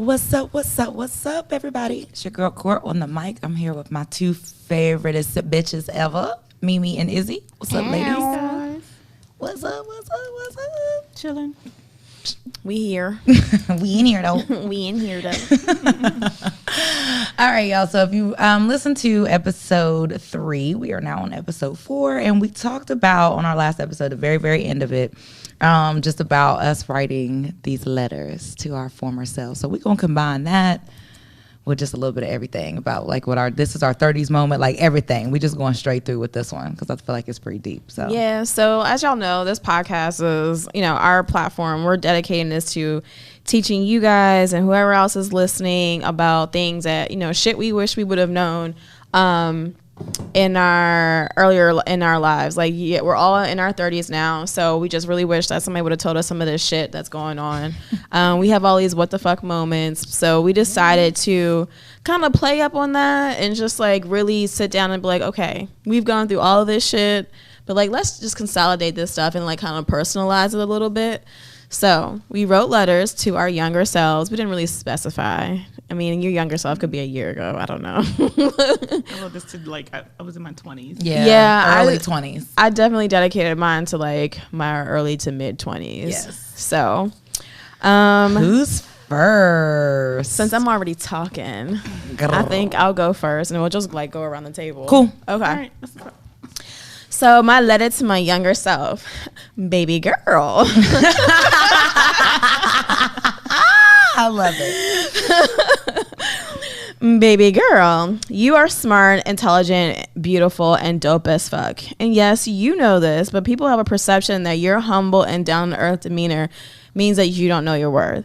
What's up, everybody? It's your girl, Court, on the mic. I'm here with my two favoriteest bitches ever, Mimi and Izzy. What's up, ladies? What's up? Chilling. We here. We in here, though. We in here, though. All right, y'all. So if you listen to episode 3, we are now on episode 4. And we talked about, on our last episode, the very, very end of it, just about us writing these letters to our former selves. So we're going to combine that with just a little bit of everything about like this is our 30s moment, like everything. We just going straight through with this one because I feel like it's pretty deep. So yeah. So as y'all know, this podcast is, our platform. We're dedicating this to teaching you guys and whoever else is listening about things that, shit we wish we would have known in our lives. Like, yeah, we're all in our 30s now, so we just really wish that somebody would have told us some of this shit that's going on. We have all these what the fuck moments, so we decided to kind of play up on that and just like really sit down and be like, okay, we've gone through all of this shit, but like let's just consolidate this stuff and like kind of personalize it a little bit. So we wrote letters to our younger selves. We didn't really specify. I mean, your younger self could be a year ago. I don't know. I wrote this to I was in my 20s. Yeah, early 20s. I definitely dedicated mine to like my early to mid 20s. Yes. So, who's first? Since I'm already talking, I think I'll go first, and we'll just like go around the table. Cool. Okay. All right, let's go. So my letter to my younger self, baby girl. I love it. Baby girl, you are smart, intelligent, beautiful, and dope as fuck. And yes, you know this, but people have a perception that your humble and down-to-earth demeanor means that you don't know your worth.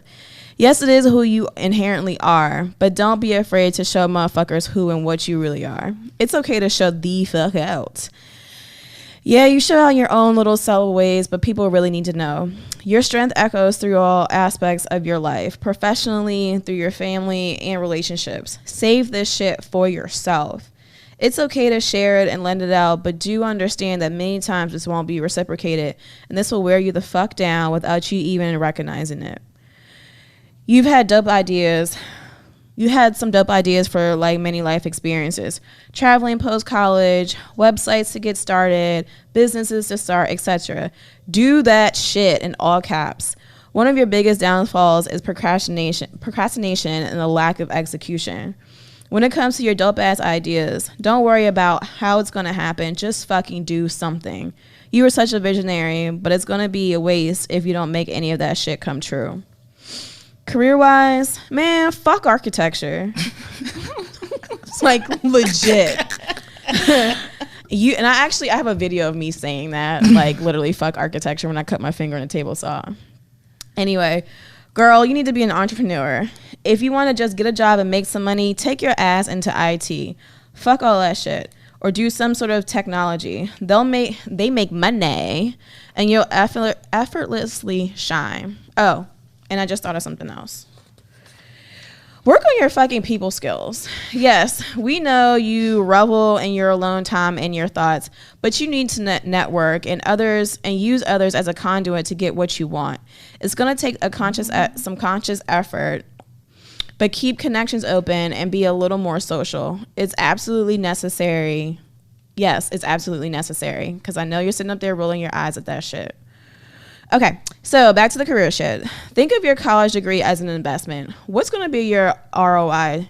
Yes, it is who you inherently are, but don't be afraid to show motherfuckers who and what you really are. It's okay to show the fuck out. Yeah, you show out your own little subtle ways, but people really need to know. Your strength echoes through all aspects of your life, professionally, through your family, and relationships. Save this shit for yourself. It's okay to share it and lend it out, but do understand that many times this won't be reciprocated, and this will wear you the fuck down without you even recognizing it. You had some dope ideas for like many life experiences, traveling post-college, websites to get started, businesses to start, etc. Do that shit in all caps. One of your biggest downfalls is procrastination and the lack of execution. When it comes to your dope ass ideas, don't worry about how it's gonna happen. Just fucking do something. You are such a visionary, but it's gonna be a waste if you don't make any of that shit come true. Career-wise, man, fuck architecture. It's like legit. I have a video of me saying that, like literally fuck architecture when I cut my finger in a table saw. Anyway, girl, you need to be an entrepreneur. If you want to just get a job and make some money, take your ass into IT. Fuck all that shit. Or do some sort of technology. They make money and you'll effortlessly shine. Oh. And I just thought of something else. Work on your fucking people skills. Yes, we know you revel in your alone time and your thoughts, but you need to network and use others as a conduit to get what you want. It's gonna take some conscious effort, but keep connections open and be a little more social. It's absolutely necessary. Yes, it's absolutely necessary because I know you're sitting up there rolling your eyes at that shit. Okay, so back to the career shit. Think of your college degree as an investment. What's going to be your ROI?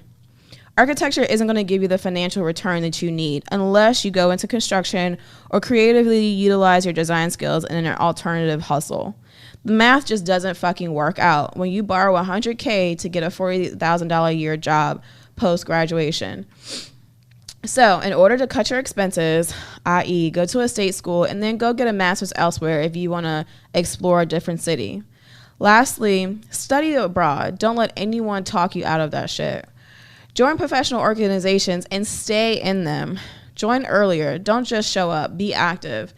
Architecture isn't going to give you the financial return that you need unless you go into construction or creatively utilize your design skills in an alternative hustle. The math just doesn't fucking work out when you borrow $100K to get a $40,000 a year job post-graduation. So in order to cut your expenses, i.e. go to a state school and then go get a master's elsewhere if you want to explore a different city. Lastly, study abroad. Don't let anyone talk you out of that shit. Join professional organizations and stay in them. Join earlier. Don't just show up. Be active.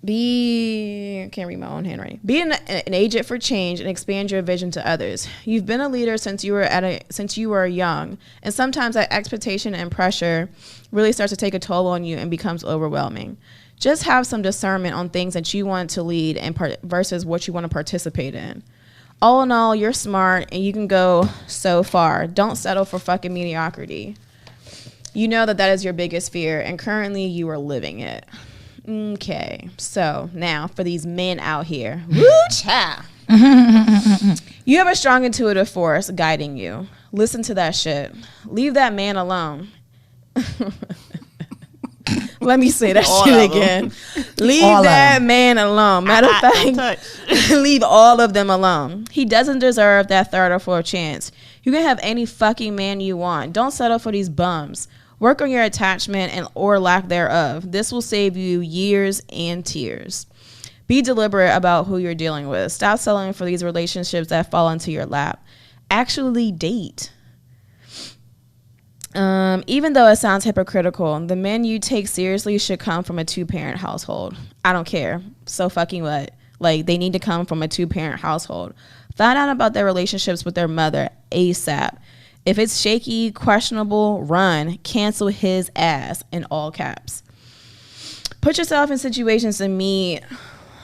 Can't read my own handwriting. Be an agent for change and expand your vision to others. You've been a leader since you were young, and sometimes that expectation and pressure really starts to take a toll on you and becomes overwhelming. Just have some discernment on things that you want to lead and versus what you want to participate in. All in all, you're smart and you can go so far. Don't settle for fucking mediocrity. You know that is your biggest fear, and currently you are living it. Okay, so now for these men out here. Woo cha! You have a strong intuitive force guiding you. Listen to that shit. Leave that man alone. Let me say that shit again. Leave that man alone. Matter of fact, leave all of them alone. He doesn't deserve that third or fourth chance. You can have any fucking man you want. Don't settle for these bums. Work on your attachment and or lack thereof. This will save you years and tears. Be deliberate about who you're dealing with. Stop settling for these relationships that fall into your lap. Actually date. Even though it sounds hypocritical, the men you take seriously should come from a 2-parent household. I don't care. So fucking what? Like, they need to come from a 2-parent household. Find out about their relationships with their mother ASAP. If it's shaky, questionable, run. Cancel his ass in all caps. Put yourself in situations to meet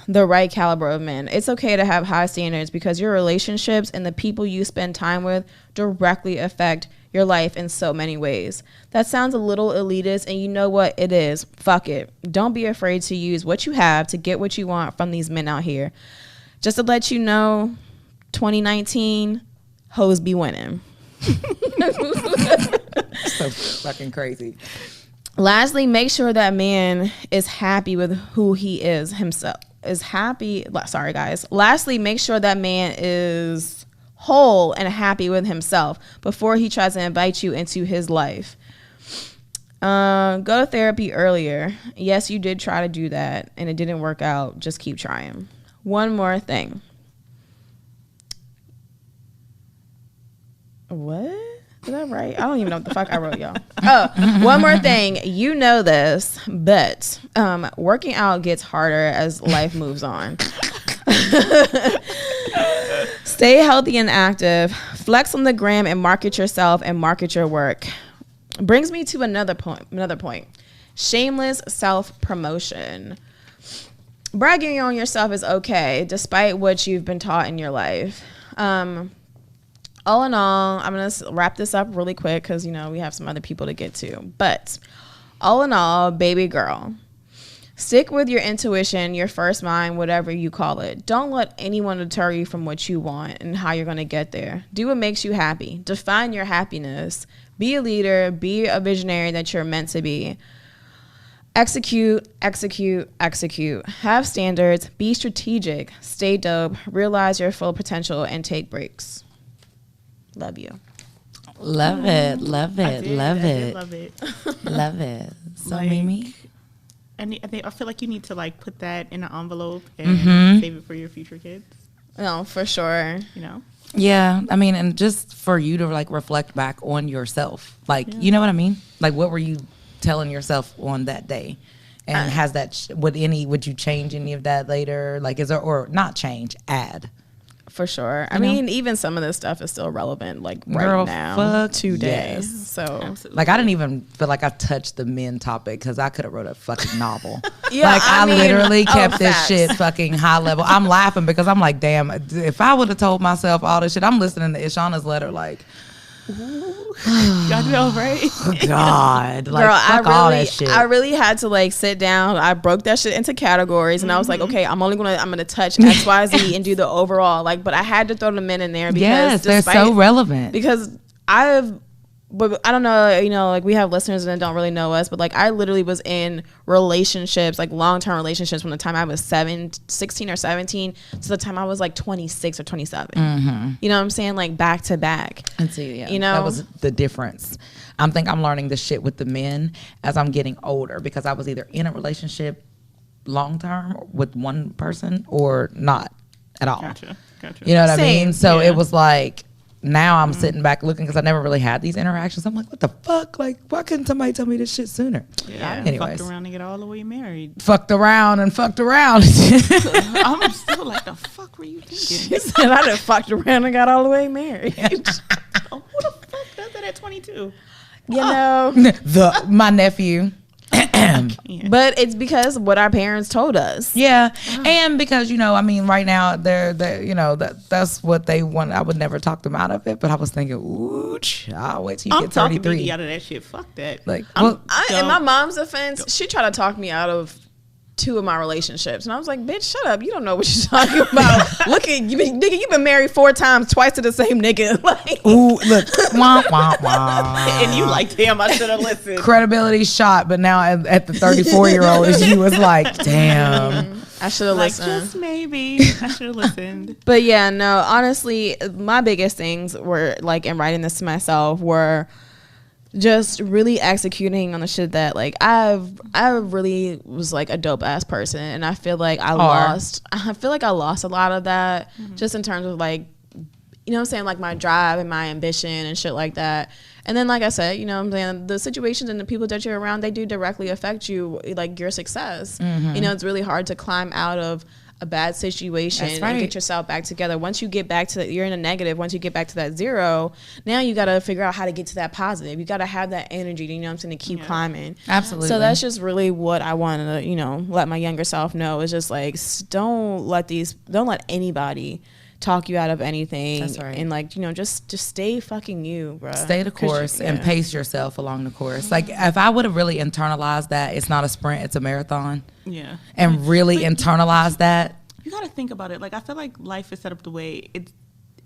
the right caliber of men. It's okay to have high standards because your relationships and the people you spend time with directly affect your life in so many ways. That sounds a little elitist, and you know what? It is. Fuck it. Don't be afraid to use what you have to get what you want from these men out here. Just to let you know, 2019, hoes be winning. So fucking crazy. Lastly, make sure that man is happy with who he is himself. Sorry, guys. Lastly, make sure that man is whole and happy with himself before he tries to invite you into his life. Go to therapy earlier. Yes, you did try to do that and it didn't work out. Just keep trying. One more thing. What? Is that right? I don't even know what the fuck I wrote, y'all. Oh, one more thing. You know this, but working out gets harder as life moves on. Stay healthy and active. Flex on the gram and market yourself and market your work. Brings me to another point. Shameless self-promotion. Bragging on yourself is okay, despite what you've been taught in your life. All in all, I'm going to wrap this up really quick because, you know, we have some other people to get to. But all in all, baby girl, stick with your intuition, your first mind, whatever you call it. Don't let anyone deter you from what you want and how you're going to get there. Do what makes you happy. Define your happiness. Be a leader. Be a visionary that you're meant to be. Execute, execute, execute. Have standards. Be strategic. Stay dope. Realize your full potential and take breaks. Love you. Love it. Love it. Love it. Love it. Love it. So Like, Mimi? And I feel like you need to like put that in an envelope and save it for your future kids. No, for sure. You know? Yeah, I mean, and just for you to like reflect back on yourself, like, you know what I mean? Like, what were you telling yourself on that day? And has that would you change any of that later? Like, is there, or not change, add? For sure. I mean, even some of this stuff is still relevant, like Girl, right now, fuck today. yes. So, Absolutely. Like, I didn't even feel like I touched the men topic because I could have wrote a fucking novel. Yeah, like, I mean, literally kept this facts. shit fucking high level. I'm laughing because I'm like, damn, if I would have told myself all this shit, I'm listening to Ishana's letter like, Y'all know, right? oh God. Like, girl, fuck all that shit. I really had to like sit down. I broke that shit into categories, and I was like, okay, I'm gonna touch X, Y, Z, and do the overall. Like, but I had to throw the men in there because yes, they're so relevant. Because but I don't know, you know, like we have listeners that don't really know us, but like I literally was in relationships, like long-term relationships from the time I was 16 or 17 to the time I was like 26 or 27. You know what I'm saying? Like back to back. And see, yeah, you know, that was the difference. I'm learning this shit with the men as I'm getting older because I was either in a relationship long-term with one person or not at all. Gotcha. You know what I Same. mean? So Yeah. it was like, now I'm sitting back looking because I never really had these interactions. I'm like, what the fuck? Like, why couldn't somebody tell me this shit sooner? Yeah. Anyways. Fucked around and get all the way married. Fucked around and fucked around. I'm still like, the fuck were you thinking? and I done fucked around and got all the way married. Oh, who the fuck does that at 22? You know, My nephew. But it's because what our parents told us. Yeah. And because, I mean, right now they're that's what they want. I would never talk them out of it, but I was thinking, ooh, child, wait till you get 33. I'm talking me out of that shit. Fuck that. Like, in my mom's defense, she tried to talk me out of 2 of my relationships, and I was like, bitch, shut up, you don't know what you're talking about. Look at you, nigga, you've been married 4 times, twice to the same nigga. Like, ooh, look, wah, wah, wah. And you like, damn, I should have listened. Credibility shot, but now at the 34-year-old, she was like, damn, I should have listened. Just maybe I should have listened. But yeah, no, honestly, my biggest things were like in writing this to myself were just really executing on the shit that like I really was like a dope ass person, and I feel like I lost a lot of that, just in terms of like, you know what I'm saying, like my drive and my ambition and shit like that. And then, like I said, you know what I'm saying, the situations and the people that you're around, they do directly affect you, like your success. You know, it's really hard to climb out of a bad situation and get yourself back together. Once you get back to, you're in a negative, once you get back to that 0, now you got to figure out how to get to that positive. You got to have that energy, you know what I'm saying, to keep climbing. Absolutely. So that's just really what I wanted to, let my younger self know, is just like, don't let anybody talk you out of anything. That's right. And like, just stay fucking you, bro. Stay the course and pace yourself along the course. Like, if I would have really internalized that it's not a sprint, it's a marathon. Yeah. And really internalize that. You got to think about it. Like, I feel like life is set up the way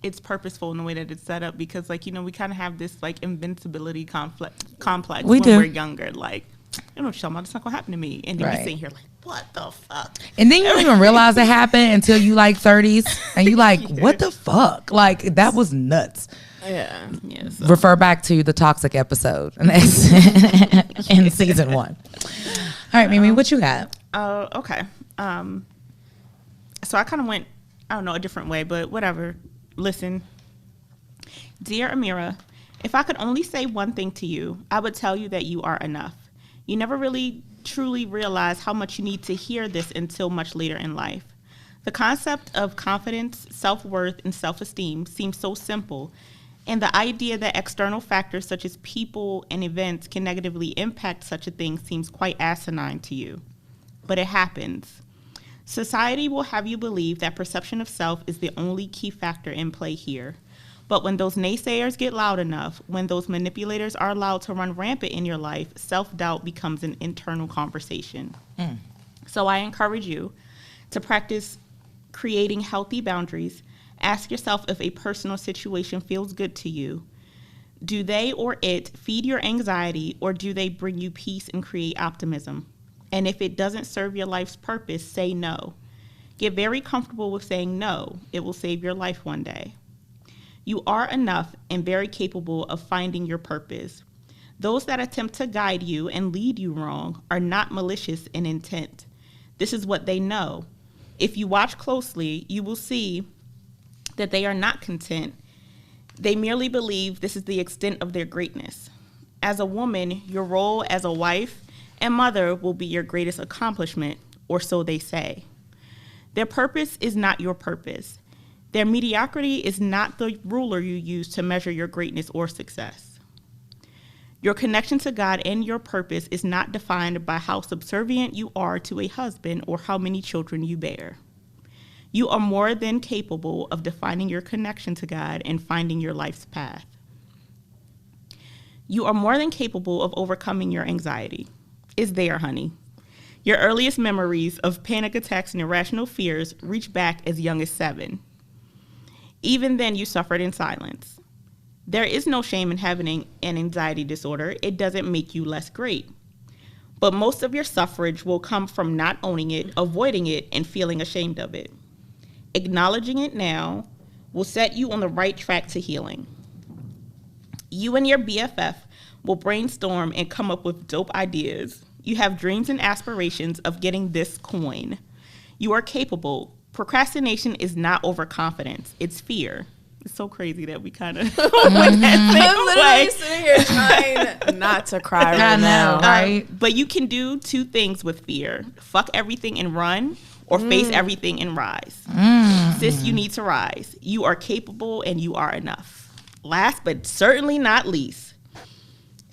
it's purposeful in the way that it's set up, because like, we kind of have this like invincibility complex when we're younger. Like, I don't know what you're talking about. It's not going to happen to me. And then you're sitting here like, what the fuck? And then you don't even realize it happened until you like 30s. And you like, what the fuck? Like, that was nuts. Yeah. So. Refer back to the toxic episode in season 1. All right, Mimi, what you got? Okay. So I kind of went, I don't know, a different way, but whatever. Listen. Dear Amira, if I could only say one thing to you, I would tell you that you are enough. You never really truly realize how much you need to hear this until much later in life. The concept of confidence, self-worth, and self-esteem seems so simple, and the idea that external factors such as people and events can negatively impact such a thing seems quite asinine to you. But it happens. Society will have you believe that perception of self is the only key factor in play here. But when those naysayers get loud enough, when those manipulators are allowed to run rampant in your life, self-doubt becomes an internal conversation. So I encourage you to practice creating healthy boundaries. Ask yourself if a personal situation feels good to you. Do they or it feed your anxiety, or do they bring you peace and create optimism? And if it doesn't serve your life's purpose, say no. Get very comfortable with saying no. It will save your life one day. You are enough and very capable of finding your purpose. Those that attempt to guide you and lead you wrong are not malicious in intent. This is what they know. If you watch closely, you will see that they are not content. They merely believe this is the extent of their greatness. As a woman, your role as a wife and mother will be your greatest accomplishment, or so they say. Their purpose is not your purpose. Their mediocrity is not the ruler you use to measure your greatness or success. Your connection to God and your purpose is not defined by how subservient you are to a husband or how many children you bear. You are more than capable of defining your connection to God and finding your life's path. You are more than capable of overcoming your anxiety. It's there, honey. Your earliest memories of panic attacks and irrational fears reach back as young as 7. Even then, you suffered in silence. There is no shame in having an anxiety disorder. It doesn't make you less great. But most of your suffrage will come from not owning it, avoiding it, and feeling ashamed of it. Acknowledging it now will set you on the right track to healing. You and your BFF will brainstorm and come up with dope ideas. You have dreams and aspirations of getting this coin. You are capable. Procrastination is not overconfidence. It's fear. It's so crazy that we kind of went that I'm literally sitting here trying not to cry right now. Right? But you can do 2 things with fear. Fuck everything and run, or face everything and rise. Sis, you need to rise. You are capable and you are enough. Last but certainly not least,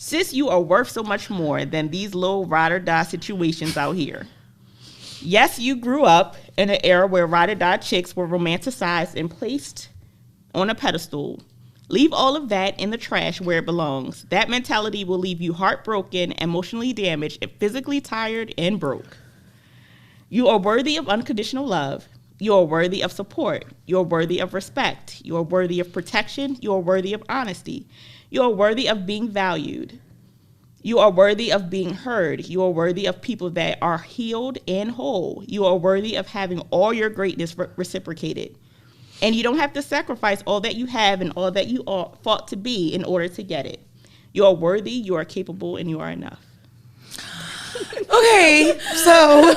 Sis, you are worth so much more than these little ride or die situations out here. Yes, you grew up in an era where ride or die chicks were romanticized and placed on a pedestal. Leave all of that in the trash where it belongs. That mentality will leave you heartbroken, emotionally damaged, and physically tired and broke. You are worthy of unconditional love. You are worthy of support. You are worthy of respect. You are worthy of protection. You are worthy of honesty. You are worthy of being valued. You are worthy of being heard. You are worthy of people that are healed and whole. You are worthy of having all your greatness reciprocated. And you don't have to sacrifice all that you have and all that you fought to be in order to get it. You are worthy, you are capable, and you are enough. Okay, so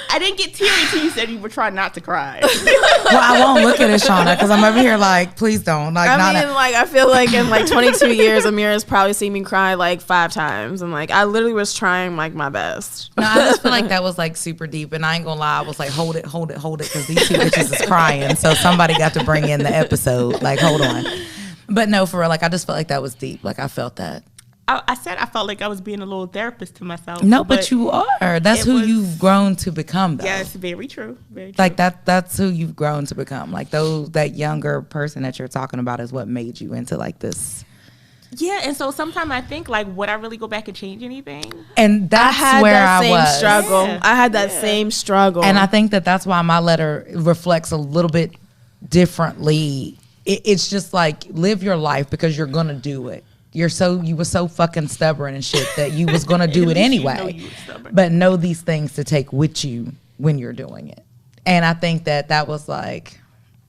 I didn't get teary until you said you were trying not to cry. well, I won't look at it, Shauna, because I'm over here like, please don't. Like, I feel like in like 22 years, Amira's probably seen me cry like 5 times, and like I literally was trying like my best. No, I just feel like that was like super deep, and I ain't gonna lie, I was like, hold it, because these 2 bitches is crying, so somebody got to bring in the episode. Like, hold on. But no, for real, like I just felt like that was deep. Like I felt that. I said I felt like I was being a little therapist to myself. No, but you are. That's who you've grown to become, though. Yes, very true. Very true. Like that's who you've grown to become. Like that younger person that you're talking about is what made you into like this. Yeah, and so sometimes I think like, would I really go back and change anything? And that's where I was. Struggle. Yeah. I had that same struggle. And I think that's why my letter reflects a little bit differently. It's just like, live your life because you're gonna do it. You were so fucking stubborn and shit that you was gonna do it anyway. But know these things to take with you when you're doing it. And I think that was like,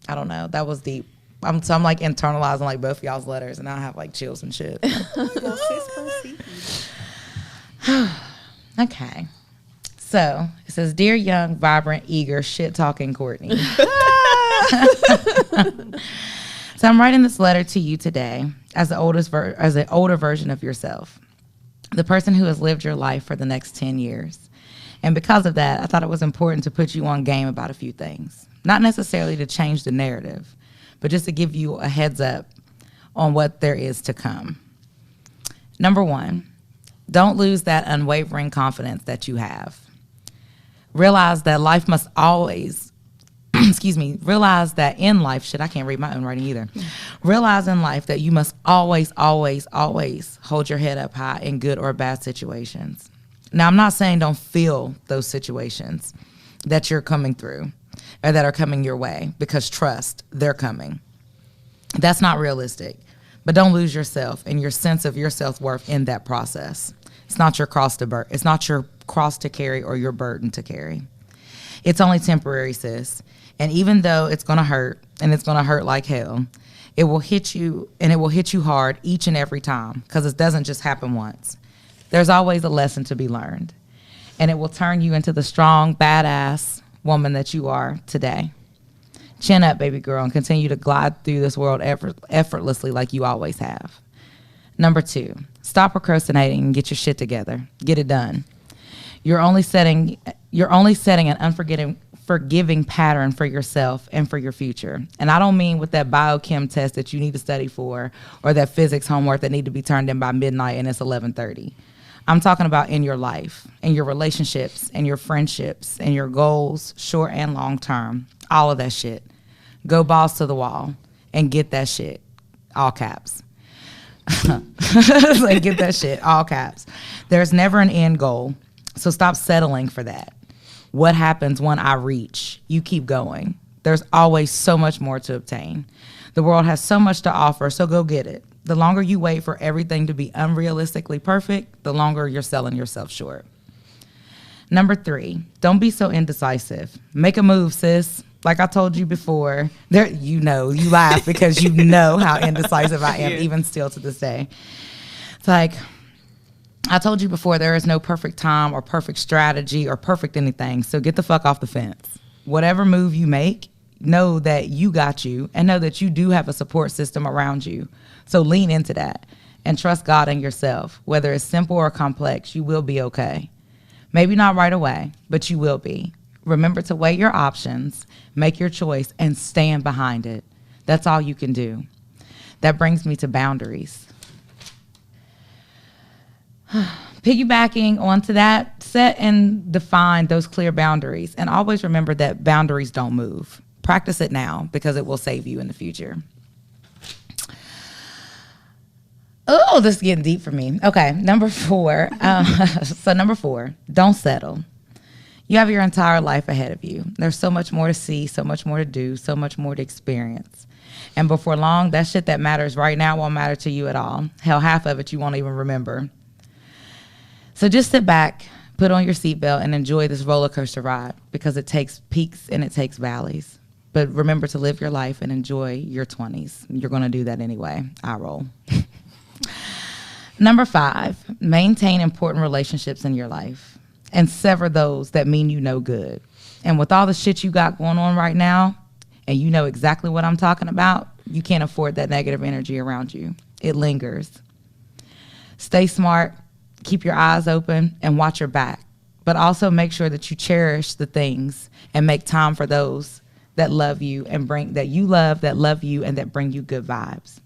I don't know, that was deep. I'm like internalizing like both of y'all's letters, and I have like chills and shit. Okay. So it says, "Dear young, vibrant, eager, shit talking Courtney." So I'm writing this letter to you today as the older version of yourself, the person who has lived your life for the next 10 years. And because of that, I thought it was important to put you on game about a few things. Not necessarily to change the narrative, but just to give you a heads up on what there is to come. Number 1, don't lose that unwavering confidence that you have. Realize that life must always realize that in life, I can't read my own writing either. Realize in life that you must always, always, always hold your head up high in good or bad situations. Now, I'm not saying don't feel those situations that you're coming through or that are coming your way, because trust, they're coming. That's not realistic. But don't lose yourself and your sense of your self-worth in that process. It's not your cross to carry or your burden to carry. It's only temporary, sis. And even though it's going to hurt, and it's going to hurt like hell, it will hit you, and it will hit you hard each and every time, because it doesn't just happen once. There's always a lesson to be learned, and it will turn you into the strong, badass woman that you are today. Chin up, baby girl, and continue to glide through this world effortlessly like you always have. Number 2, stop procrastinating and get your shit together. Get it done. You're only setting an unforgiving pattern for yourself and for your future. And I don't mean with that biochem test that you need to study for, or that physics homework that need to be turned in by midnight and it's 11:30. I'm talking about in your life, in your relationships, and your friendships, and your goals, short and long term, all of that shit. Go balls to the wall and get that shit, all caps. Like, get that shit, all caps. There's never an end goal. So stop settling for that. What happens when I reach? You keep going. There's always so much more to obtain. The world has so much to offer, so go get it. The longer you wait for everything to be unrealistically perfect, the longer you're selling yourself short. Number 3, don't be so indecisive. Make a move, sis. Like I told you before, you laugh because you know how indecisive I am, even still to this day. It's like, I told you before, there is no perfect time or perfect strategy or perfect anything. So get the fuck off the fence. Whatever move you make, know that you got you, and know that you do have a support system around you. So lean into that and trust God and yourself. Whether it's simple or complex, you will be okay. Maybe not right away, but you will be. Remember to weigh your options, make your choice, and stand behind it. That's all you can do. That brings me to boundaries. Piggybacking onto that, set and define those clear boundaries. And always remember that boundaries don't move. Practice it now because it will save you in the future. Oh, this is getting deep for me. Okay, number 4. So number 4, don't settle. You have your entire life ahead of you. There's so much more to see, so much more to do, so much more to experience. And before long, that shit that matters right now won't matter to you at all. Hell, half of it you won't even remember. So just sit back, put on your seatbelt, and enjoy this roller coaster ride because it takes peaks and it takes valleys. But remember to live your life and enjoy your 20s. You're going to do that anyway. I roll. Number 5, maintain important relationships in your life and sever those that mean you no good. And with all the shit you got going on right now, and you know exactly what I'm talking about, you can't afford that negative energy around you. It lingers. Stay smart, keep your eyes open, and watch your back. But also make sure that you cherish the things and make time for those that love you and that love you, and that bring you good vibes.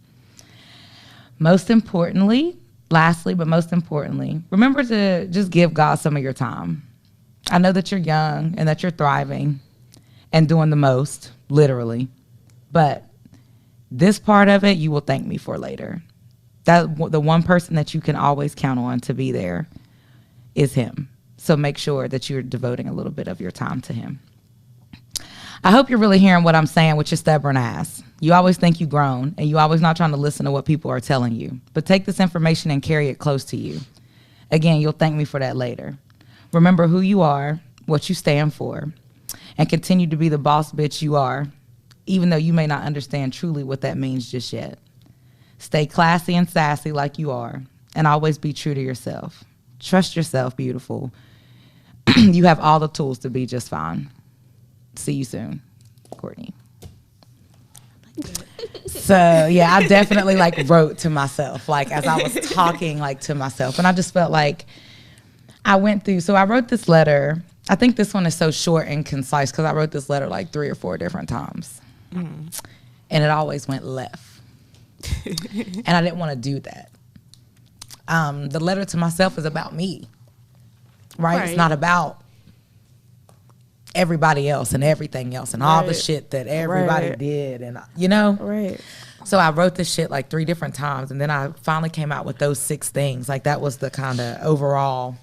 Lastly, but most importantly, remember to just give God some of your time. I know that you're young and that you're thriving and doing the most, literally. But this part of it, you will thank me for later. The one person that you can always count on to be there is him. So make sure that you're devoting a little bit of your time to him. I hope you're really hearing what I'm saying with your stubborn ass. You always think you've grown, and you always not trying to listen to what people are telling you. But take this information and carry it close to you. Again, you'll thank me for that later. Remember who you are, what you stand for, and continue to be the boss bitch you are, even though you may not understand truly what that means just yet. Stay classy and sassy like you are, and always be true to yourself. Trust yourself, beautiful. You have all the tools to be just fine. See you soon, Courtney. So yeah, I definitely wrote to myself, as I was talking to myself. And I just felt like I went through, so I wrote this letter. I think this one is so short and concise because I wrote this letter 3 or 4 different times. And it always went left. And I didn't want to do that. The letter to myself is about me, right? It's not about everybody else and everything else and all the shit that everybody did, and so I wrote this shit 3 different times, and then I finally came out with those 6 things. That was the kind of overall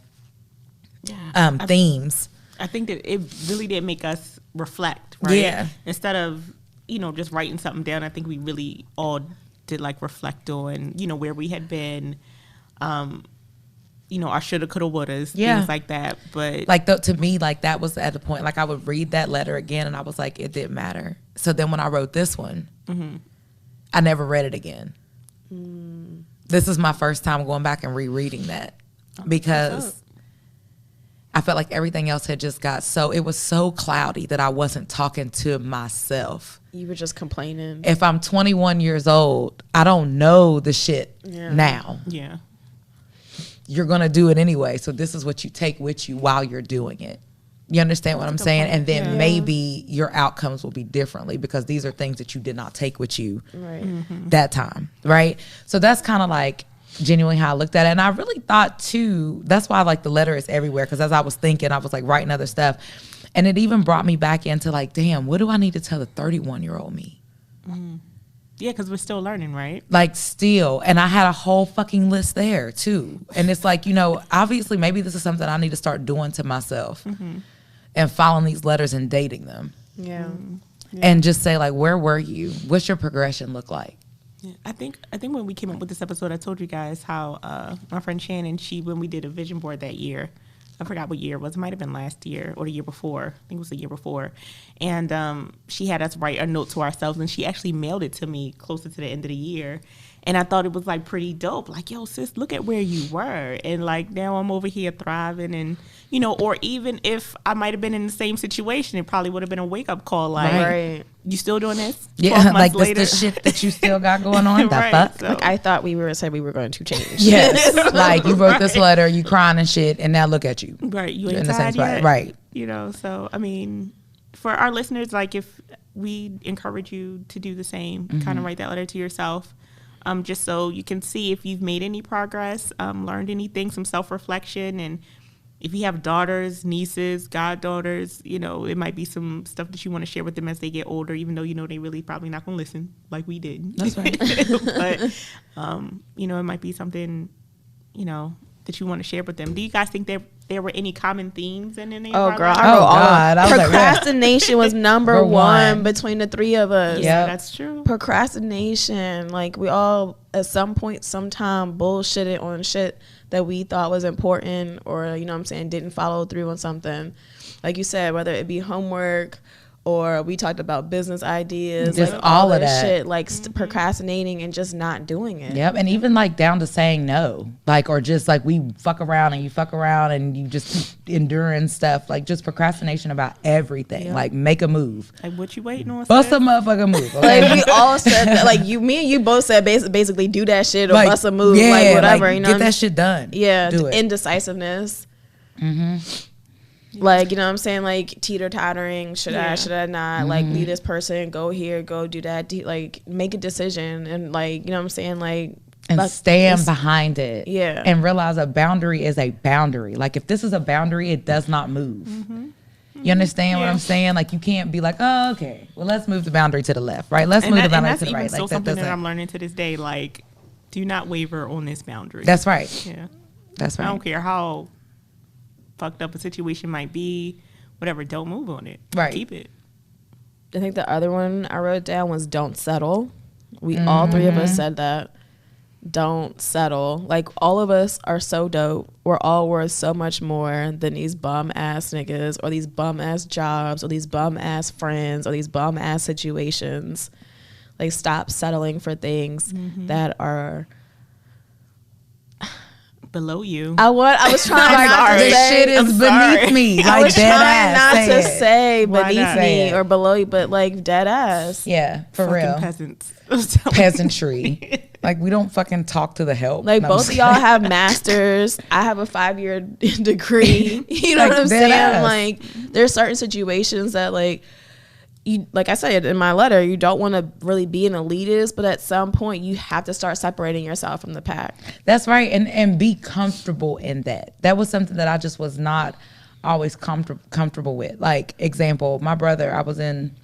themes. I think that it really did make us reflect, right? Yeah. Instead of just writing something down, I think we really all did reflect on where we had been, our shoulda, coulda, wouldas, things like that. But to me, that was at the point, I would read that letter again and I was like, it didn't matter. So then when I wrote this one, I never read it again. This is my first time going back and rereading that because I felt like everything else had just it was so cloudy that I wasn't talking to myself. You were just complaining. If I'm 21 years old, I don't know the shit now. Yeah. You're going to do it anyway. So this is what you take with you while you're doing it. You understand what I'm saying? And then maybe your outcomes will be differently because these are things that you did not take with you that time. Right. So that's kind of genuinely how I looked at it. And I really thought too, that's why the letter is everywhere. Because as I was thinking, I was writing other stuff. And it even brought me back into damn, what do I need to tell the 31-year-old me? Yeah, because we're still learning, right? Still. And I had a whole fucking list there, too. And it's obviously, maybe this is something I need to start doing to myself and following these letters and dating them. Yeah. And just say, where were you? What's your progression look like? Yeah. I think when we came up with this episode, I told you guys how my friend Shannon, when we did a vision board that year, I forgot what year it was. It might have been last year or the year before. I think it was the year before. And she had us write a note to ourselves, and she actually mailed it to me closer to the end of the year. And I thought it was pretty dope. Yo, sis, look at where you were. And now I'm over here thriving. And, or even if I might have been in the same situation, it probably would have been a wake up call. You still doing this? Yeah, this the shit that you still got going on. The fuck? So. I thought we said we were going to change. Yes. You wrote this letter, you crying and shit, and now look at you. Right. You ain't in the same spot. Yet. Right. So, I mean, for our listeners, if we encourage you to do the same, kind of write that letter to yourself. just so you can see if you've made any progress, learned anything, some self-reflection. And if you have daughters, nieces, goddaughters, you know, it might be some stuff that you want to share with them as they get older, even though you know they really probably not going to listen like we did. That's right. But, you know, it might be something, you know, that you want to share with them. Do you guys think there were any common themes in any of our girl, lives? I wrote all God. I was like, procrastination was number one between the three of us. Yeah, that's true. Procrastination, like we all at some point, sometime bullshitted on shit that we thought was important, or you know what I'm saying, didn't follow through on something. Like you said, whether it be homework or we talked about business ideas, just like all of this that shit, like procrastinating and just not doing it. Yep, and even like down to saying no, like, or just like we fuck around and you fuck around and you just keep enduring stuff, like just procrastination about everything. Like make a move, Like what you waiting on? bust a motherfucking move. Okay? Like we all said that, like me and you both said basically do that shit or like, bust a move, yeah, like whatever, like, you know, get that shit done. Yeah, do it. Indecisiveness. Like, you know what I'm saying, like teeter-tottering, should I not, like leave this person, go here, go do that, like make a decision, and like, you know what I'm saying, like, and stand behind it. Yeah. And realize a boundary is a boundary. Like if this is a boundary, it does not move. You understand what I'm saying? Like you can't be like, oh, okay, well let's move the boundary to the left, right? Let's move the boundary to the right. That's Like something that I'm learning to this day. Like, do not waver on this boundary. That's right. Yeah. That's right. I don't care how fucked up a situation might be, whatever, don't move on it. Right. Keep it. I think the other one I wrote down was don't settle. We all three of us said that. Don't settle. Like all of us are so dope. We're all worth so much more than these bum ass niggas or these bum ass jobs or these bum ass friends or these bum ass situations. Like stop settling for things that are below you. I was trying not to This say shit is beneath me. I Like was dead trying ass. not to Say it. say Why beneath not? me Say it. or below you, but like dead ass. Yeah, for Fucking real. peasants. Peasantry. Like we don't fucking talk to the help. Like No, both I'm of y'all saying. have masters. I have a 5-year degree. You know Like, what I'm dead saying? ass. Like there's certain situations that like you, like I said in my letter, you don't want to really be an elitist, but at some point you have to start separating yourself from the pack. That's right, and be comfortable in that. That was something that I just was not always comfortable with. Like example, my brother, I was in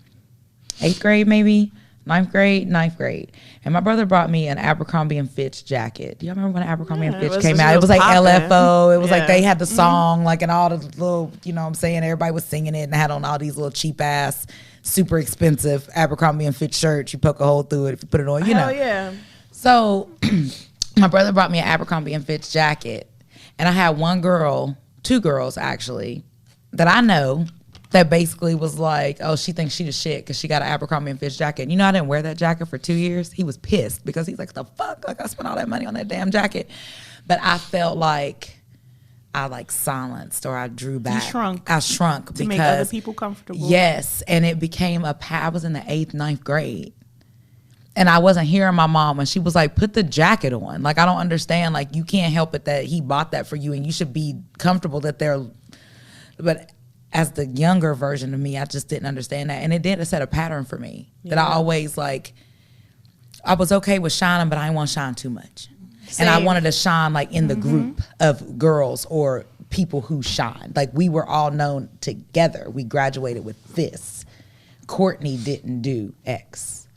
8th grade, maybe 9th grade, and my brother brought me an Abercrombie and Fitch jacket. Do y'all remember when Abercrombie and Fitch came out? It was like poppin'. LFO. It was like Yeah. they had the song, like, and all the little, you know what I'm saying, everybody was singing it and had on all these little cheap ass, super expensive Abercrombie and Fitch shirts. You poke a hole through it if you put it on, you know. Hell yeah. So my brother brought me an Abercrombie and Fitch jacket, and I had two girls actually, that I know that basically was like, oh, she thinks she the shit because she got an Abercrombie and Fitch jacket. You know, I didn't wear that jacket for 2 years. He was pissed because he's like, the fuck? Like I spent all that money on that damn jacket. But I felt like I like silenced or I drew back. shrunk. I shrunk To because make other people comfortable. Yes, and it became I was in the 8th, 9th grade. And I wasn't hearing my mom when she was like, put the jacket on. Like, I don't understand. Like, you can't help it that he bought that for you and you should be comfortable that they're, but as the younger version of me, I just didn't understand that. And it did set a pattern for me that I always like, I was okay with shining, but I didn't want to shine too much. Same. And I wanted to shine like in the group of girls or people who shine. Like we were all known together. We graduated with this. Courtney didn't do X.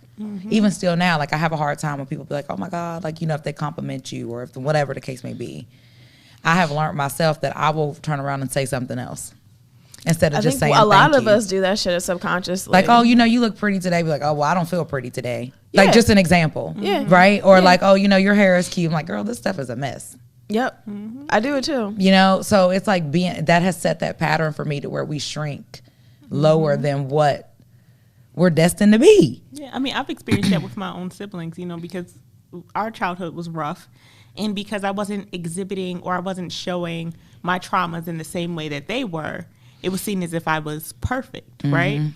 Even still now, like I have a hard time when people be like, oh my God, like, you know, if they compliment you or if whatever the case may be. I have learned myself that I will turn around and say something else instead of just saying a lot thank of you. us do that shit subconsciously. Like, oh, you know, you look pretty today. Be like, oh, well, I don't feel pretty today. Like, Yeah. just an example. Yeah. Right? Or like, oh, you know, your hair is cute. I'm like, girl, this stuff is a mess. Yep. I do it too. You know? So it's like that has set that pattern for me to where we shrink lower than what we're destined to be. Yeah, I mean, I've experienced that with my own siblings, you know, because our childhood was rough. And because I wasn't exhibiting or I wasn't showing my traumas in the same way that they were, it was seen as if I was perfect, right?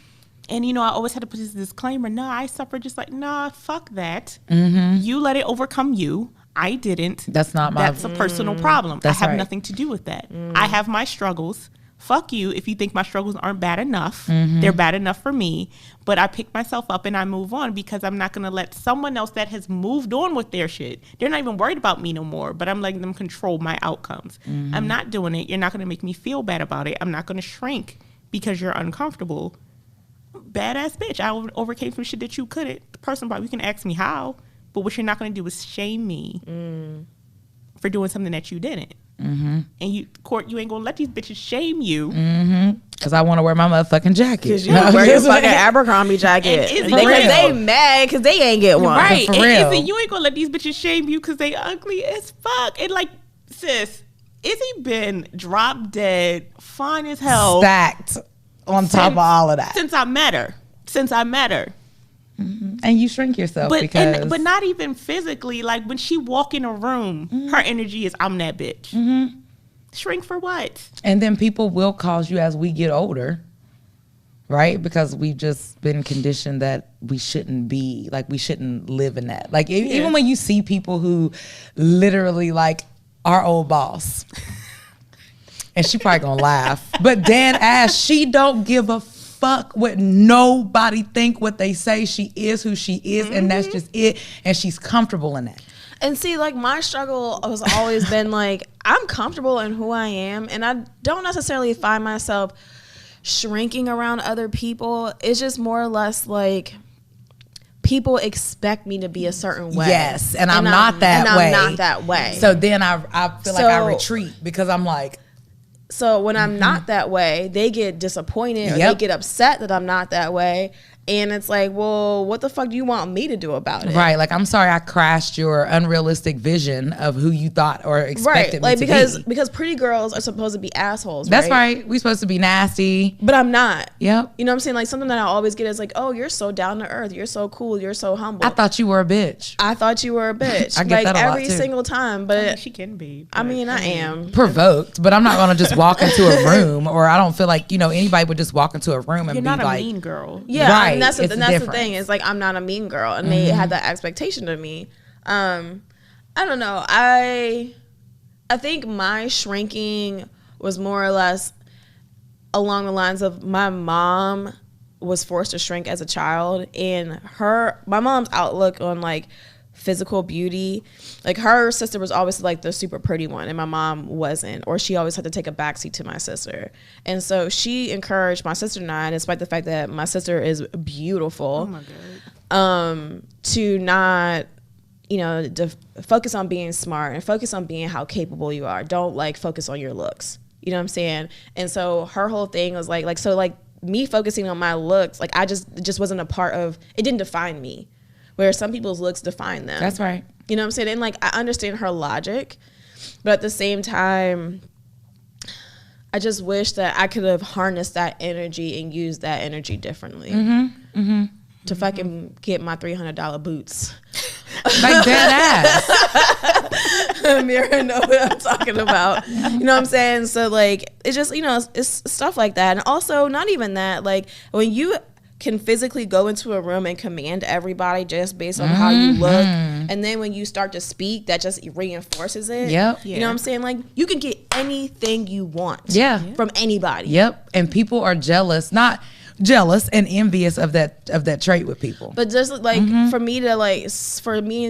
And, you know, I always had to put this disclaimer, no, I suffered just like, nah, fuck that. You let it overcome you. I didn't. That's not my... That's a personal problem. I That's have right. nothing to do with that. I have my struggles. fuck you if you think my struggles aren't bad enough. They're bad enough for me. But I pick myself up and I move on, because I'm not going to let someone else that has moved on with their shit, they're not even worried about me no more, but I'm letting them control my outcomes. I'm not doing it. You're not going to make me feel bad about it. I'm not going to shrink because you're uncomfortable. Badass bitch. I overcame some shit that you couldn't. The person probably, you can ask me how, but what you're not going to do is shame me for doing something that you didn't. And you ain't gonna let these bitches shame you. Because I want to wear my motherfucking jacket. Because you wear your fucking Abercrombie jacket. They mad because they ain't get one. Right. For real. Izzy, you ain't gonna let these bitches shame you because they ugly as fuck. And like, sis, Izzy been drop dead, fine as hell. Stacked on top of all of that. Since I met her. And you shrink yourself but not even physically. Like when she walk in a room, her energy is, I'm that bitch. Shrink for what? And then people will cause you as we get older, right? Because we've just been conditioned that we shouldn't be, like we shouldn't live in that. Like even when you see people who literally, like our old boss, and she probably gonna laugh, but Dan ass, she don't give a fuck what nobody think, what they say. She is who she is, and that's just it. And she's comfortable in that. And see, like my struggle has always been like, I'm comfortable in who I am, and I don't necessarily find myself shrinking around other people. It's just more or less like people expect me to be a certain way. Yes, and I'm not that way. I'm not that way. So then I feel like I retreat, because I'm like, so when I'm not that way, they get disappointed or they get upset that I'm not that way. And it's like, well, what the fuck do you want me to do about it? Right. Like, I'm sorry I crashed your unrealistic vision of who you thought or expected me to be. Because pretty girls are supposed to be assholes, That's right. We're supposed to be nasty. But I'm not. Yep. You know what I'm saying? Like, something that I always get is like, oh, you're so down to earth. You're so cool. You're so humble. I thought you were a bitch. I thought you were a bitch. I get that a lot, every too. single time. But I mean, she can be. I mean, I am. Provoked, but I'm not going to just walk into a room, or I don't feel like, anybody would just walk into a room and You're be not like, a mean girl. Yeah, right. And that's the different. thing. It's like, I'm not a mean girl, and they had that expectation of me. I don't know. I think my shrinking was more or less along the lines of my mom was forced to shrink as a child, and my mom's outlook on like physical beauty, like her sister was always like the super pretty one and my mom wasn't, or she always had to take a backseat to my sister. And so she encouraged my sister and I, despite the fact that my sister is beautiful, Oh my God. To not, to focus on being smart and focus on being how capable you are. Don't like focus on your looks. You know what I'm saying? And so her whole thing was like me focusing on my looks, like it just wasn't a part of, it didn't define me. Where some people's looks define them. That's right. You know what I'm saying? And like, I understand her logic, but at the same time, I just wish that I could have harnessed that energy and used that energy differently. To fucking get my $300 boots. Like dead ass. Mira know what I'm talking about. You know what I'm saying? So like, it's just, it's stuff like that. And also, not even that, like when you can physically go into a room and command everybody just based on how you look, and then when you start to speak, that just reinforces it. Yep. You know what I'm saying? Like, you can get anything you want from anybody. Yep. And people are jealous, not jealous and envious of that trait with people. But just like for me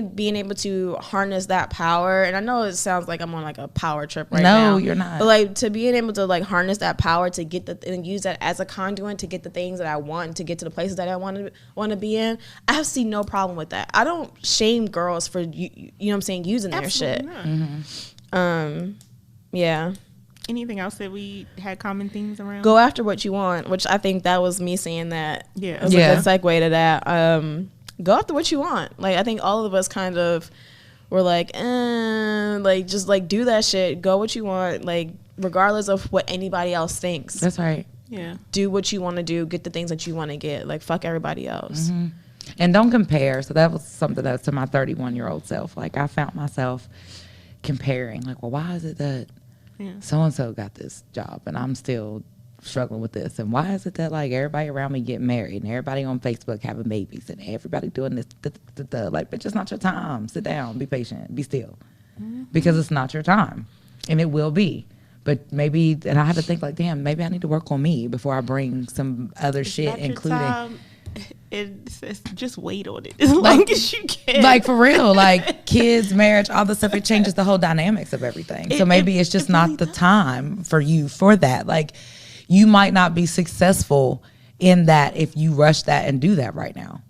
being able to harness that power, and I know it sounds like I'm on like a power trip right now. No, you're not. But like to being able to like harness that power to get and use that as a conduit to get the things that I want, to get to the places that I want to be in, I see no problem with that. I don't shame girls for you know what I'm saying, using their shit. Yeah. Anything else that we had common themes around? Go after what you want, which I think that was me saying that. Yeah. It was a good segue to that. Go after what you want. Like, I think all of us kind of were like, just like do that shit. Go what you want. Like, regardless of what anybody else thinks. That's right. Yeah. Do what you want to do. Get the things that you want to get. Like, fuck everybody else. And don't compare. So that was something that's to my 31-year-old self. Like, I found myself comparing. Like, well, why is it that so-and-so got this job and I'm still struggling with this? And why is it that like everybody around me getting married and everybody on Facebook having babies and everybody doing this? Like, bitch, it's not your time. Sit down, be patient, be still. Because it's not your time. And it will be. But maybe, and I had to think like, damn, maybe I need to work on me before I bring some other shit, including. It's just wait on it as long as you can. Like for real, like kids, marriage, all this stuff, it changes the whole dynamics of everything. So maybe it's just not the time for you for that. Like you might not be successful in that if you rush that and do that right now.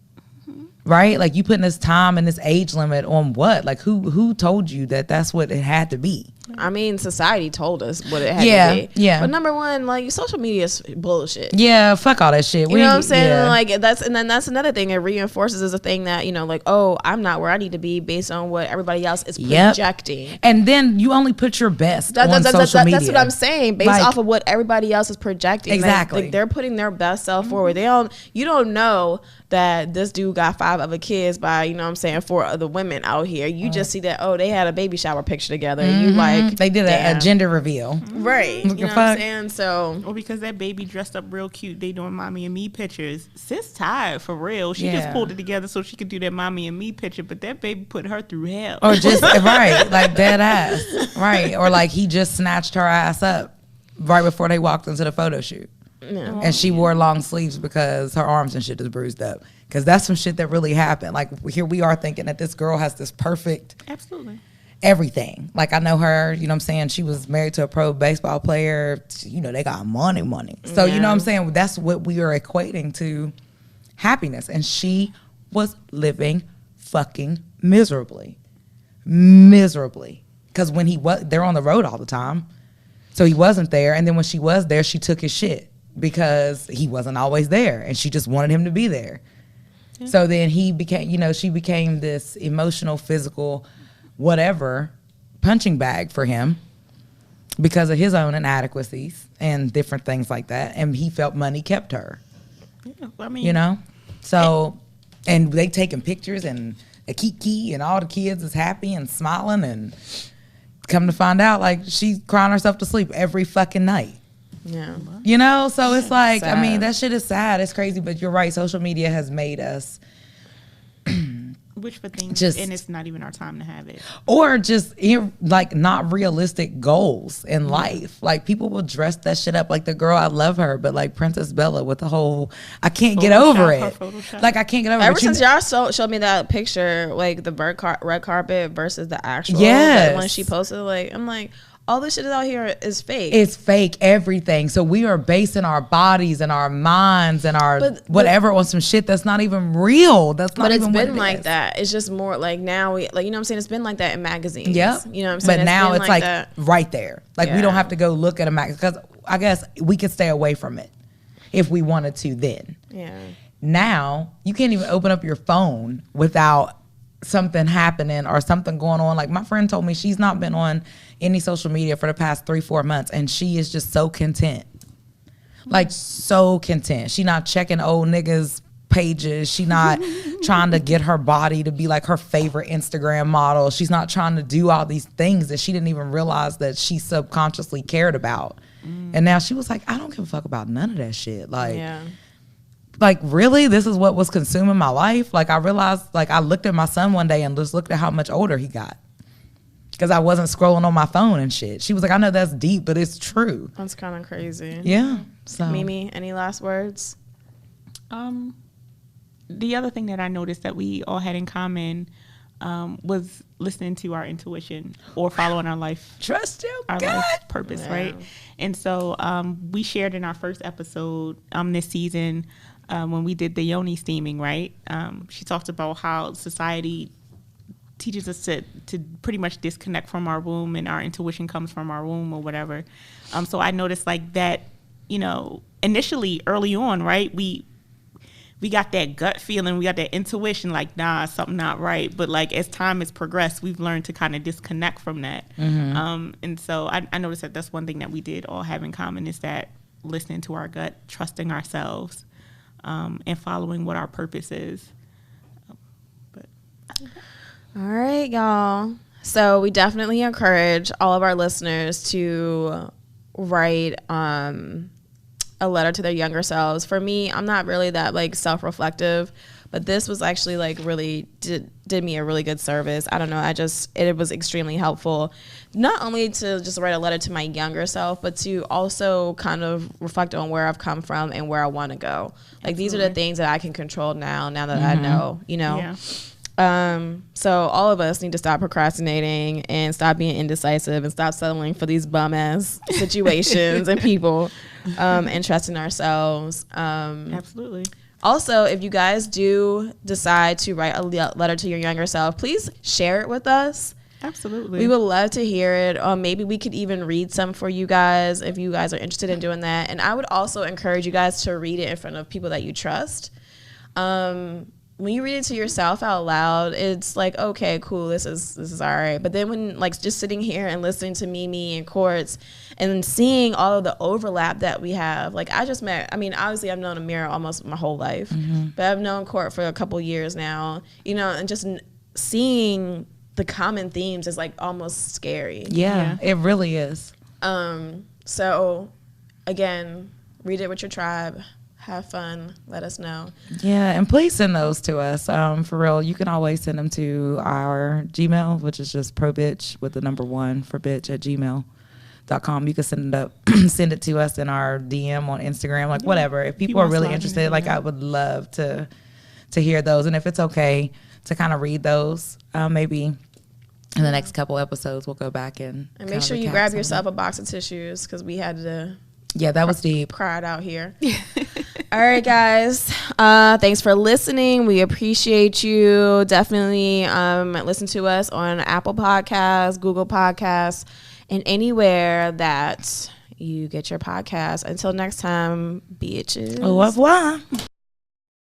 Right? Like you putting this time and this age limit on what? Like who told you that that's what it had to be? I mean, society told us what it had to be. Yeah. But number one, like social media is bullshit. Yeah, fuck all that shit. You know what I'm saying? Yeah. Like that's another thing. It reinforces as a thing that, you know, like, oh, I'm not where I need to be based on what everybody else is projecting. And then you only put your best on social media. That's what I'm saying. Based off of what everybody else is projecting. Exactly. Like they're putting their best self forward. You don't know that this dude got 5 other kids by, you know what I'm saying, 4 other women out here. You just see that, oh, they had a baby shower picture together. And you like, they did a gender reveal. Right. You know what I'm saying? So, or because that baby dressed up real cute, they doing mommy and me pictures. Sis tired for real. She just pulled it together so she could do that mommy and me picture, but that baby put her through hell. Or just right, like dead ass. Right. Or like he just snatched her ass up right before they walked into the photo shoot. Yeah. And she wore long sleeves because her arms and shit is bruised up. Because that's some shit that really happened. Like here we are thinking that this girl has this perfect everything. Like I know her, you know what I'm saying? She was married to a pro baseball player. You know, they got money. So you know what I'm saying? That's what we are equating to happiness. And she was living fucking miserably. Because when they're on the road all the time. So he wasn't there. And then when she was there, she took his shit because he wasn't always there. And she just wanted him to be there. Yeah. So then she became this emotional, physical, whatever, punching bag for him because of his own inadequacies and different things like that. And he felt money kept her. Yeah, I mean, you know? So, and they taking pictures and a kiki and all the kids is happy and smiling and come to find out, like, she's crying herself to sleep every fucking night. Yeah. You know? So it's like, sad. I mean, that shit is sad. It's crazy, but you're right. Social media has made us wish for things, and it's not even our time to have it. Or just like not realistic goals in life. Like people will dress that shit up. Like the girl, I love her, but like Princess Bella with the whole, I can't get over it. Like I can't get over it. Ever since y'all showed me that picture, like the red carpet versus the actual, that when she posted, like I'm like, all this shit out here is fake. It's fake, everything. So we are basing our bodies and our minds and our whatever on some shit that's not even real. That's not even what it is. But it's been like that. It's just more like now, you know what I'm saying? It's been like that in magazines. Yep. You know what I'm saying? But now it's like right there. Like we don't have to go look at a magazine. Because I guess we could stay away from it if we wanted to then. Yeah. Now, you can't even open up your phone without something happening or something going on. Like my friend told me she's not been on any social media for the past 3-4 months and she is just so content. Like so content. She not checking old niggas pages. She not trying to get her body to be like her favorite Instagram model. She's not trying to do all these things that she didn't even realize that she subconsciously cared about. And now she was like, I don't give a fuck about none of that shit. Like, really? This is what was consuming my life? Like, I realized, like, I looked at my son one day and just looked at how much older he got. Because I wasn't scrolling on my phone and shit. She was like, I know that's deep, but it's true. That's kind of crazy. Yeah. So. Mimi, any last words? The other thing that I noticed that we all had in common was listening to our intuition or following our life. Trust you, our God. life purpose, right? And so we shared in our first episode this season when we did the yoni steaming, right? She talked about how society teaches us to pretty much disconnect from our womb and our intuition comes from our womb or whatever. So I noticed like that, you know, initially early on, right, we got that gut feeling, we got that intuition, like, nah, something not right. But like as time has progressed, we've learned to kind of disconnect from that. Mm-hmm. And so I noticed that that's one thing that we did all have in common is that listening to our gut, trusting ourselves, and following what our purpose is. All right, y'all. So we definitely encourage all of our listeners to write a letter to their younger selves. For me, I'm not really that like self-reflective, But this was actually like really did me a really good service. I don't know. It was extremely helpful, not only to just write a letter to my younger self, but to also kind of reflect on where I've come from and where I want to go. Like these are the things that I can control now that I know, you know. Yeah. So all of us need to stop procrastinating and stop being indecisive and stop settling for these bum ass situations and people, and trusting ourselves. Absolutely. Also, if you guys do decide to write a letter to your younger self, please share it with us. Absolutely. We would love to hear it. Maybe we could even read some for you guys if you guys are interested in doing that. And I would also encourage you guys to read it in front of people that you trust. When you read it to yourself out loud, it's like, okay, cool, this is all right. But then when like just sitting here and listening to Mimi and Quartz and seeing all of the overlap that we have, like obviously I've known Amira almost my whole life, but I've known Court for a couple years now, you know, and just seeing the common themes is like almost scary. Yeah, it really is. So again, read it with your tribe. Have fun. Let us know. Yeah, and please send those to us. For real, you can always send them to our Gmail, which is just ProBitch with the number 1 for bitch at gmail.com. You can send it to us in our DM on Instagram, like whatever. If people are really interested, like I would love to hear those. And if it's okay to kind of read those, maybe in the next couple episodes we'll go back and make sure you grab yourself a box of tissues because we had to. Yeah, that was deep. Cried out here. All right, guys. Thanks for listening. We appreciate you. Definitely listen to us on Apple Podcasts, Google Podcasts, and anywhere that you get your podcasts. Until next time, bitches. Au revoir.